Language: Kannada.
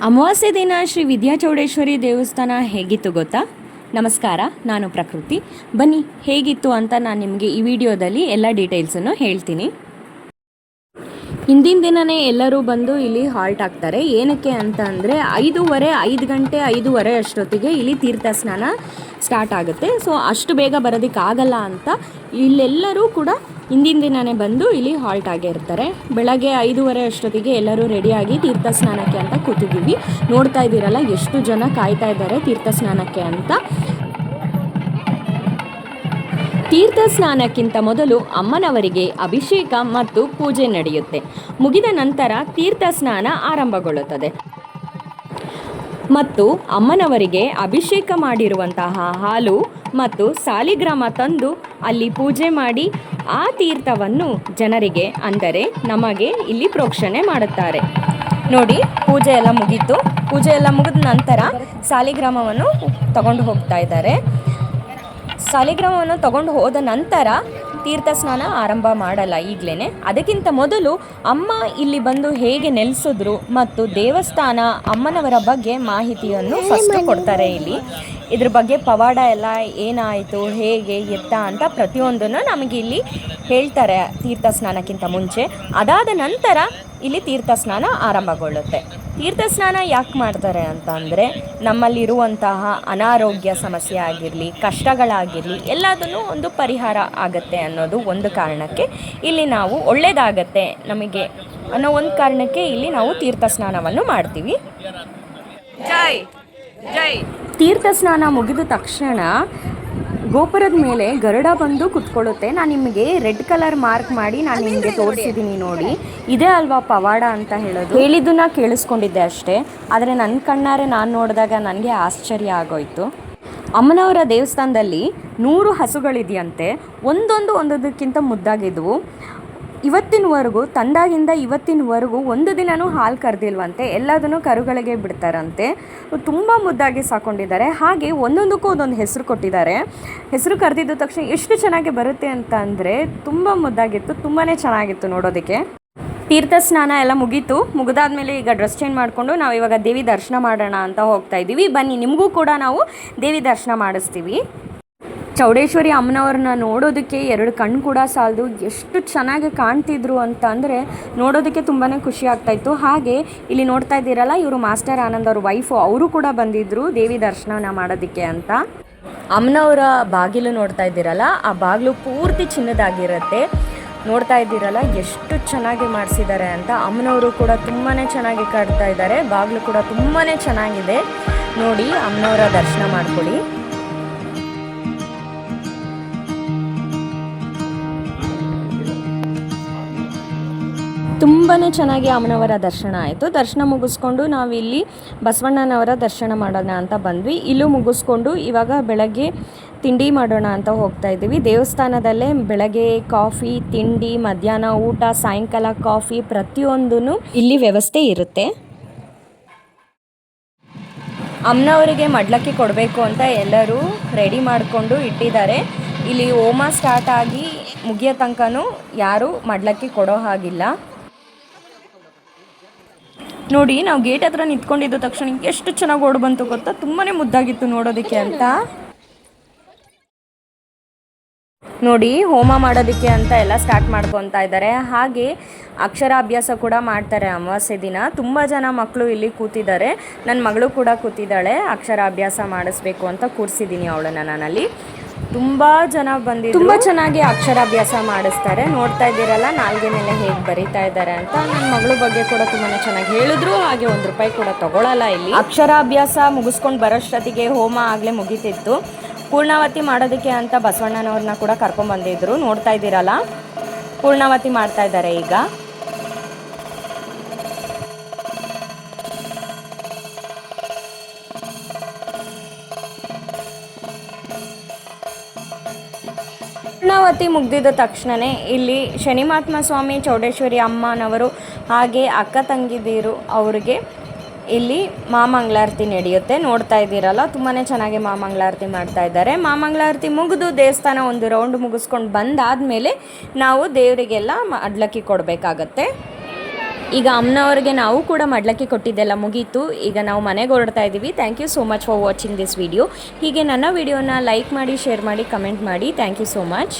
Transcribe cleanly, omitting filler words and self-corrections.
ಅಮಾವಾಸ್ಯೆ ದಿನ ಶ್ರೀ ವಿದ್ಯಾಚೌಡೇಶ್ವರಿ ದೇವಸ್ಥಾನ ಹೇಗಿತ್ತು ಗೊತ್ತಾ? ನಮಸ್ಕಾರ, ನಾನು ಪ್ರಕೃತಿ. ಬನ್ನಿ ಹೇಗಿತ್ತು ಅಂತ ನಾನು ನಿಮಗೆ ಈ ವಿಡಿಯೋದಲ್ಲಿ ಎಲ್ಲ ಡೀಟೇಲ್ಸನ್ನು ಹೇಳ್ತೀನಿ. ಹಿಂದಿನ ದಿನವೇ ಎಲ್ಲರೂ ಬಂದು ಇಲ್ಲಿ ಹಾಲ್ಟ್ ಆಗ್ತಾರೆ. ಏನಕ್ಕೆ ಅಂತ ಅಂದರೆ 5 ಗಂಟೆ 5:30 ಅಷ್ಟೊತ್ತಿಗೆ ಇಲ್ಲಿ ತೀರ್ಥ ಸ್ನಾನ ಸ್ಟಾರ್ಟ್ ಆಗುತ್ತೆ. ಸೊ ಅಷ್ಟು ಬೇಗ ಬರೋದಕ್ಕಾಗಲ್ಲ ಅಂತ ಇಲ್ಲೆಲ್ಲರೂ ಕೂಡ ಹಿಂದಿನ ದಿನವೇ ಬಂದು ಇಲ್ಲಿ ಹಾಲ್ಟ್ ಆಗಿರ್ತಾರೆ. ಬೆಳಗ್ಗೆ 5:30 ಅಷ್ಟೊತ್ತಿಗೆ ಎಲ್ಲರೂ ರೆಡಿಯಾಗಿ ತೀರ್ಥ ಸ್ನಾನಕ್ಕೆ ಅಂತ ಕೂತಿದ್ದೀವಿ. ನೋಡ್ತಾ ಇದ್ದೀರಲ್ಲ ಎಷ್ಟು ಜನ ಕಾಯ್ತಾ ಇದ್ದಾರೆ ತೀರ್ಥ ಸ್ನಾನಕ್ಕೆ ಅಂತ. ತೀರ್ಥ ಸ್ನಾನಕ್ಕಿಂತ ಮೊದಲು ಅಮ್ಮನವರಿಗೆ ಅಭಿಷೇಕ ಮತ್ತು ಪೂಜೆ ನಡೆಯುತ್ತೆ. ಮುಗಿದ ನಂತರ ತೀರ್ಥ ಸ್ನಾನ ಆರಂಭಗೊಳ್ಳುತ್ತದೆ ಮತ್ತು ಅಮ್ಮನವರಿಗೆ ಅಭಿಷೇಕ ಮಾಡಿರುವಂತಹ ಹಾಲು ಮತ್ತು ಸಾಲಿಗ್ರಾಮ ತಂದು ಅಲ್ಲಿ ಪೂಜೆ ಮಾಡಿ ಆ ತೀರ್ಥವನ್ನು ಜನರಿಗೆ, ಅಂದರೆ ನಮಗೆ ಇಲ್ಲಿ ಪ್ರೋಕ್ಷಣೆ ಮಾಡುತ್ತಾರೆ. ನೋಡಿ, ಪೂಜೆ ಎಲ್ಲ ಮುಗೀತು. ಪೂಜೆ ಎಲ್ಲ ಮುಗಿದ ನಂತರ ಸಾಲಿಗ್ರಾಮವನ್ನು ತಗೊಂಡು ಹೋಗ್ತಾ ಇದ್ದಾರೆ. ಸಾಲಿಗ್ರಾಮವನ್ನು ತಗೊಂಡು ಹೋದ ನಂತರ ತೀರ್ಥ ಸ್ನಾನ ಆರಂಭ ಮಾಡಲ್ಲ ಈಗಲೇ. ಅದಕ್ಕಿಂತ ಮೊದಲು ಅಮ್ಮ ಇಲ್ಲಿ ಬಂದು ಹೇಗೆ ನೆಲೆಸಿದ್ರು ಮತ್ತು ದೇವಸ್ಥಾನ ಅಮ್ಮನವರ ಬಗ್ಗೆ ಮಾಹಿತಿಯನ್ನು ಫಸ್ಟ್ ಕೊಡ್ತಾರೆ. ಇದ್ರ ಬಗ್ಗೆ ಪವಾಡ ಎಲ್ಲ ಏನಾಯಿತು, ಹೇಗೆ ಎತ್ತ ಅಂತ ಪ್ರತಿಯೊಂದನ್ನು ನಮಗೆ ಇಲ್ಲಿ ಹೇಳ್ತಾರೆ ತೀರ್ಥ ಸ್ನಾನಕ್ಕಿಂತ ಮುಂಚೆ. ಅದಾದ ನಂತರ ಇಲ್ಲಿ ತೀರ್ಥ ಸ್ನಾನ ಆರಂಭಗೊಳ್ಳುತ್ತೆ. ತೀರ್ಥ ಸ್ನಾನ ಯಾಕೆ ಮಾಡ್ತಾರೆ ಅಂತ ಅಂದರೆ, ನಮ್ಮಲ್ಲಿರುವಂತಹ ಅನಾರೋಗ್ಯ ಸಮಸ್ಯೆ ಆಗಿರಲಿ, ಕಷ್ಟಗಳಾಗಿರಲಿ, ಎಲ್ಲದನ್ನು ಒಂದು ಪರಿಹಾರ ಆಗುತ್ತೆ ಅನ್ನೋದು ಒಂದು ಕಾರಣಕ್ಕೆ ಇಲ್ಲಿ ನಾವು ಒಳ್ಳೆಯದಾಗತ್ತೆ ನಮಗೆ ಅನ್ನೋ ಒಂದು ಕಾರಣಕ್ಕೆ ಇಲ್ಲಿ ನಾವು ತೀರ್ಥ ಸ್ನಾನವನ್ನು ಮಾಡ್ತೀವಿ. ಜೈ ಜೈ. ತೀರ್ಥ ಸ್ನಾನ ಮುಗಿದ ತಕ್ಷಣ ಗೋಪುರದ ಮೇಲೆ ಗರುಡ ಬಂದು ಕುತ್ಕೊಳ್ಳುತ್ತೆ. ನಾನು ನಿಮಗೆ ರೆಡ್ ಕಲರ್ ಮಾರ್ಕ್ ಮಾಡಿ ನಾನು ನಿಮಗೆ ತೋರಿಸಿದ್ದೀನಿ ನೋಡಿ. ಇದೇ ಅಲ್ವಾ ಪವಾಡ ಅಂತ ಹೇಳಿದ್ದನ್ನ ಕೇಳಿಸ್ಕೊಂಡಿದ್ದೆ ಅಷ್ಟೇ. ಆದರೆ ನನ್ನ ಕಣ್ಣಾರೆ ನಾನು ನೋಡಿದಾಗ ನನಗೆ ಆಶ್ಚರ್ಯ ಆಗೋಯ್ತು. ಅಮ್ಮನವರ ದೇವಸ್ಥಾನದಲ್ಲಿ 100 ಹಸುಗಳಿದೆಯಂತೆ. ಒಂದೊಂದಕ್ಕಿಂತ ಮುದ್ದಾಗಿದ್ವು. ಇವತ್ತಿನವರೆಗೂ ತಂದಾಗಿಂದ ಇವತ್ತಿನವರೆಗೂ ಒಂದು ದಿನವೂ ಹಾಲು ಕರೆದಿಲ್ವಂತೆ. ಎಲ್ಲದನ್ನು ಕರುಗಳಿಗೆ ಬಿಡ್ತಾರಂತೆ. ತುಂಬ ಮುದ್ದಾಗಿ ಸಾಕೊಂಡಿದ್ದಾರೆ. ಹಾಗೆ ಒಂದೊಂದಕ್ಕೂ ಒಂದೊಂದು ಹೆಸರು ಕೊಟ್ಟಿದ್ದಾರೆ. ಹೆಸರು ಕರೆದಿದ್ದ ತಕ್ಷಣ ಎಷ್ಟು ಚೆನ್ನಾಗಿ ಬರುತ್ತೆ ಅಂತ ಅಂದರೆ ತುಂಬ ಮುದ್ದಾಗಿತ್ತು, ತುಂಬಾ ಚೆನ್ನಾಗಿತ್ತು ನೋಡೋದಕ್ಕೆ. ತೀರ್ಥ ಸ್ನಾನ ಎಲ್ಲ ಮುಗಿದಾದ್ಮೇಲೆ ಈಗ ಡ್ರೆಸ್ ಚೇಂಜ್ ಮಾಡಿಕೊಂಡು ನಾವು ಇವಾಗ ದೇವಿ ದರ್ಶನ ಮಾಡೋಣ ಅಂತ ಹೋಗ್ತಾ ಇದ್ದೀವಿ. ಬನ್ನಿ, ನಿಮಗೂ ಕೂಡ ನಾವು ದೇವಿ ದರ್ಶನ ಮಾಡಿಸ್ತೀವಿ. ಚೌಡೇಶ್ವರಿ ಅಮ್ಮನವ್ರನ್ನ ನೋಡೋದಕ್ಕೆ 2 ಕಣ್ಣು ಕೂಡ ಸಾಲದು. ಎಷ್ಟು ಚೆನ್ನಾಗಿ ಕಾಣ್ತಿದ್ರು ಅಂತ ಅಂದರೆ ನೋಡೋದಕ್ಕೆ ತುಂಬಾ ಖುಷಿ ಆಗ್ತಾಯಿತ್ತು. ಹಾಗೆ ಇಲ್ಲಿ ನೋಡ್ತಾ ಇದ್ದೀರಲ್ಲ, ಇವರು ಮಾಸ್ಟರ್ ಆನಂದ್ ಅವ್ರ ವೈಫು, ಅವರು ಕೂಡ ಬಂದಿದ್ದರು ದೇವಿ ದರ್ಶನ ಮಾಡೋದಕ್ಕೆ ಅಂತ. ಅಮ್ಮನವರ ಬಾಗಿಲು ನೋಡ್ತಾ ಇದ್ದೀರಲ್ಲ, ಆ ಬಾಗಿಲು ಪೂರ್ತಿ ಚಿನ್ನದಾಗಿರುತ್ತೆ. ನೋಡ್ತಾ ಇದ್ದೀರಲ್ಲ ಎಷ್ಟು ಚೆನ್ನಾಗಿ ಮಾಡಿಸಿದ್ದಾರೆ ಅಂತ. ಅಮ್ಮನವರು ಕೂಡ ತುಂಬಾ ಚೆನ್ನಾಗಿ ಕಾಡ್ತಾ ಇದ್ದಾರೆ. ಬಾಗಿಲು ಕೂಡ ತುಂಬಾ ಚೆನ್ನಾಗಿದೆ. ನೋಡಿ, ಅಮ್ಮನವರ ದರ್ಶನ ಮಾಡ್ಕೊಳ್ಳಿ. ತುಂಬಾ ಚೆನ್ನಾಗಿ ಅಮ್ಮನವರ ದರ್ಶನ ಆಯಿತು. ದರ್ಶನ ಮುಗಿಸ್ಕೊಂಡು ನಾವಿಲ್ಲಿ ಬಸವಣ್ಣನವರ ದರ್ಶನ ಮಾಡೋಣ ಅಂತ ಬಂದ್ವಿ. ಇಲ್ಲೂ ಮುಗಿಸ್ಕೊಂಡು ಇವಾಗ ಬೆಳಗ್ಗೆ ತಿಂಡಿ ಮಾಡೋಣ ಅಂತ ಹೋಗ್ತಾ ಇದ್ದೀವಿ. ದೇವಸ್ಥಾನದಲ್ಲೇ ಬೆಳಗ್ಗೆ ಕಾಫಿ, ತಿಂಡಿ, ಮಧ್ಯಾಹ್ನ ಊಟ, ಸಾಯಂಕಾಲ ಕಾಫಿ, ಪ್ರತಿಯೊಂದೂ ಇಲ್ಲಿ ವ್ಯವಸ್ಥೆ ಇರುತ್ತೆ. ಅಮ್ಮನವರಿಗೆ ಮಡ್ಲಕ್ಕಿ ಕೊಡಬೇಕು ಅಂತ ಎಲ್ಲರೂ ರೆಡಿ ಮಾಡಿಕೊಂಡು ಇಟ್ಟಿದ್ದಾರೆ. ಇಲ್ಲಿ ಹೋಮ ಸ್ಟಾರ್ಟ್ ಆಗಿ ಮುಗಿಯೋ ತನಕನೂ ಯಾರೂ ಮಡ್ಲಕ್ಕಿ ಕೊಡೋ ಹಾಗಿಲ್ಲ. ನೋಡಿ, ನಾವು ಗೇಟ್ ಹತ್ರ ನಿಂತ್ಕೊಂಡಿದ್ದ ತಕ್ಷಣ ಎಷ್ಟು ಚೆನ್ನಾಗಿ ಓಡ್ ಬಂತು ಗೊತ್ತಾ. ತುಂಬಾ ಮುದ್ದಾಗಿತ್ತು ನೋಡೋದಕ್ಕೆ ಅಂತ. ನೋಡಿ, ಹೋಮ ಮಾಡೋದಕ್ಕೆ ಅಂತ ಎಲ್ಲ ಸ್ಟಾರ್ಟ್ ಮಾಡ್ಕೊತಾ ಇದ್ದಾರೆ. ಹಾಗೆ ಅಕ್ಷರಾಭ್ಯಾಸ ಕೂಡ ಮಾಡ್ತಾರೆ ಅಮಾವಾಸ್ಯೆ ದಿನ. ತುಂಬ ಜನ ಮಕ್ಕಳು ಇಲ್ಲಿ ಕೂತಿದ್ದಾರೆ. ನನ್ನ ಮಗಳು ಕೂಡ ಕೂತಿದ್ದಾಳೆ. ಅಕ್ಷರಾಭ್ಯಾಸ ಮಾಡಿಸ್ಬೇಕು ಅಂತ ಕೂರಿಸಿದ್ದೀನಿ ಅವಳನ್ನು ನಾನಲ್ಲಿ. ತುಂಬ ಜನ ಬಂದಿದ್ದು, ತುಂಬ ಚೆನ್ನಾಗಿ ಅಕ್ಷರಾಭ್ಯಾಸ ಮಾಡಿಸ್ತಾರೆ. ನೋಡ್ತಾ ಇದ್ದೀರಲ್ಲ ನಾಲ್ಗೆ ಮೇಲೆ ಹೇಗೆ ಬರೀತಾ ಇದ್ದಾರೆ ಅಂತ. ನನ್ನ ಮಗಳ ಬಗ್ಗೆ ಕೂಡ ತುಂಬಾ ಚೆನ್ನಾಗಿ ಹೇಳಿದ್ರು. ಹಾಗೆ ₹1 ಕೂಡ ತಗೊಳ್ಳಲ್ಲ ಇಲ್ಲಿ. ಅಕ್ಷರಾಭ್ಯಾಸ ಮುಗಿಸ್ಕೊಂಡು ಬರೋಷ್ಟೊತ್ತಿಗೆ ಹೋಮ ಆಗಲೇ ಮುಗಿತಿತ್ತು. ಪೂರ್ಣಾವತಿ ಮಾಡೋದಕ್ಕೆ ಅಂತ ಬಸವಣ್ಣನವ್ರನ್ನ ಕೂಡ ಕರ್ಕೊಂಡ್ಬಂದಿದ್ರು. ನೋಡ್ತಾ ಇದ್ದೀರಲ್ಲ, ಪೂರ್ಣಾವತಿ ಮಾಡ್ತಾ ಇದ್ದಾರೆ ಈಗ. ಪೂರ್ಣಾವತಿ ಮುಗ್ದಿದ್ದ ತಕ್ಷಣವೇ ಇಲ್ಲಿ ಶನಿಮಹಾತ್ಮ ಸ್ವಾಮಿ, ಚೌಡೇಶ್ವರಿ ಅಮ್ಮನವರು ಹಾಗೆ ಅಕ್ಕ ತಂಗಿದಿರು ಅವರಿಗೆ ಇಲ್ಲಿ ಮಾಮಂಗಳಾರತಿ ನಡೆಯುತ್ತೆ. ನೋಡ್ತಾ ಇದ್ದೀರಲ್ಲ, ತುಂಬಾ ಚೆನ್ನಾಗಿ ಮಾಮಂಗಳಾರತಿ ಮಾಡ್ತಾ ಇದ್ದಾರೆ. ಮಾಮಂಗಳಾರತಿ ಮುಗಿದು ದೇವಸ್ಥಾನ ಒಂದು ರೌಂಡ್ ಮುಗಿಸ್ಕೊಂಡು ಬಂದಾದಮೇಲೆ ನಾವು ದೇವರಿಗೆಲ್ಲ ಅಡ್ಲಕ್ಕಿ ಕೊಡಬೇಕಾಗತ್ತೆ. ಈಗ ಅಮ್ಮನವ್ರಿಗೆ ನಾವು ಕೂಡ ಮಡ್ಲಕ್ಕಿ ಕೊಟ್ಟಿದ್ದೆಲ್ಲ ಮುಗೀತು. ಈಗ ನಾವು ಮನೆಗೆ ಹೊರಡ್ತಾ ಇದ್ದೀವಿ. Thank you so much for watching this video. ಹೀಗೆ ನನ್ನ ವಿಡಿಯೋನ ಲೈಕ್ ಮಾಡಿ, ಶೇರ್ ಮಾಡಿ, ಕಮೆಂಟ್ ಮಾಡಿ. Thank you so much.